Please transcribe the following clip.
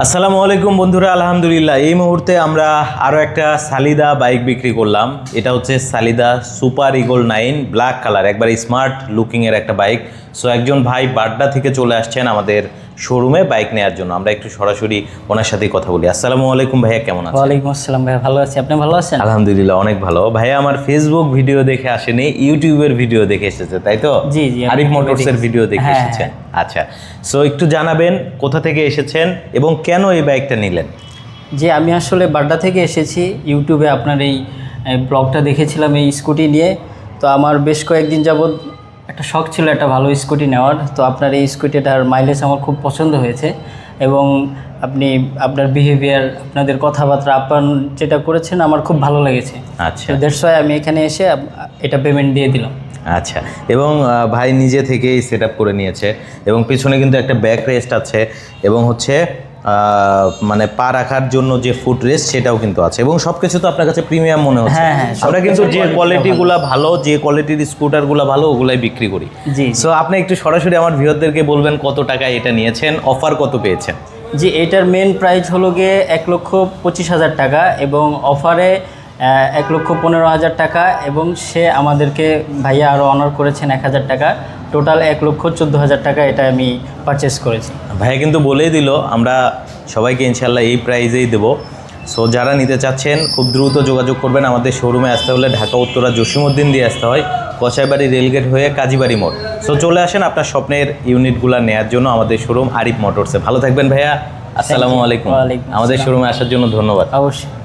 আসসালামু আলাইকুম বন্ধুরা, আলহামদুলিল্লাহ এই মুহূর্তে আমরা আরও একটা সালিদা বাইক বিক্রি করলাম। এটা হচ্ছে সালিদা সুপার ইগল 9 ব্ল্যাক কালার, একবার স্মার্ট লুকিংয়ের একটা বাইক। সো একজন ভাই বাড্ডা থেকে চলে আসছেন আমাদের শোরুমে বাইক নেওয়ার জন্য। আমরা একটু সরাসরি ওনার সাথেই কথা বলি। আসসালামু আলাইকুম ভাইয়া, কেমন আছেন? ওয়ালাইকুম আসসালাম ভাইয়া, ভালো আছি। আপনি ভালো আছেন? আলহামদুলিল্লাহ অনেক ভালো। ভাইয়া আমার ফেসবুক ভিডিও দেখে আসেনি, ইউটিউবের ভিডিও দেখে এসেছে, তাই তো? জি জি, আরিফ মোটরসের ভিডিও দেখে হ্যাঁ, এসেছেন। আচ্ছা, সো একটু জানাবেন কোথা থেকে এসেছেন এবং কেন এই বাইকটা নিলেন? জি, আমি আসলে বাড্ডা থেকে এসেছি। ইউটিউবে আপনার এই ব্লগটা দেখেছিলাম এই স্কুটি নিয়ে। তো আমার বেশ কয়েকদিন যাবৎ একটা শখ ছিল একটা ভালো স্কুটি নেওয়ার। তো আপনার এই স্কুটিটার মাইলেজ আমার খুব পছন্দ হয়েছে এবং আপনার বিহেভিয়ার, আপনাদের কথাবার্তা, আপনার যেটা করেছেন আমার খুব ভালো লেগেছে। আচ্ছা, দ্যাটস ওয়াই আমি এখানে এসে এটা পেমেন্ট দিয়ে দিলাম। আচ্ছা, এবং ভাই নিজে থেকেই সেট আপ করে নিয়েছে এবং পিছনে কিন্তু একটা ব্যাক রেস্ট আছে এবং হচ্ছে মানে পা রাখার জন্য যে ফুট রেস্ট সেটাও কিন্তু আছে এবং সব কিছু তো আপনার কাছে প্রিমিয়াম মনে হচ্ছে। হ্যাঁ হ্যাঁ, আমরা কিন্তু যে কোয়ালিটিগুলো ভালো, যে কোয়ালিটির স্কুটারগুলো ভালো, ওগুলাই বিক্রি করি। জি, সো আপনি একটু সরাসরি আমার ভিউয়ারদেরকে বলবেন কত টাকায় এটা নিয়েছেন, অফার কত পেয়েছেন? জি, এটার মেন প্রাইস হলো গিয়ে 1,25,000 টাকা এবং অফারে 1,15,000 টাকা এবং সে আমাদেরকে ভাইয়া আরও অনার করেছেন 1,000 টাকা। টোটাল 1,14,000 টাকা এটা আমি পারচেস করেছি। ভাইয়া কিন্তু বলেই দিল আমরা সবাইকে ইনশাল্লাহ এই প্রাইজেই দেবো। সো যারা নিতে চাচ্ছেন খুব দ্রুত যোগাযোগ করবেন। আমাদের শোরুমে আসতে হলে ঢাকা উত্তরা জসিমউদ্দিন দিয়ে আসতে হয়, কসাইবাড়ি রেলগেট হয়ে কাজীবাড়ি মোড়। সো চলে আসেন আপনার স্বপ্নের ইউনিটগুলো নেওয়ার জন্য আমাদের শোরুম আরিফ মোটরসে। ভালো থাকবেন ভাইয়া, আসসালামু আলাইকুম। ওয়ালাইকুম আমাদের আসসালাম। শোরুমে আসার জন্য ধন্যবাদ। অবশ্যই।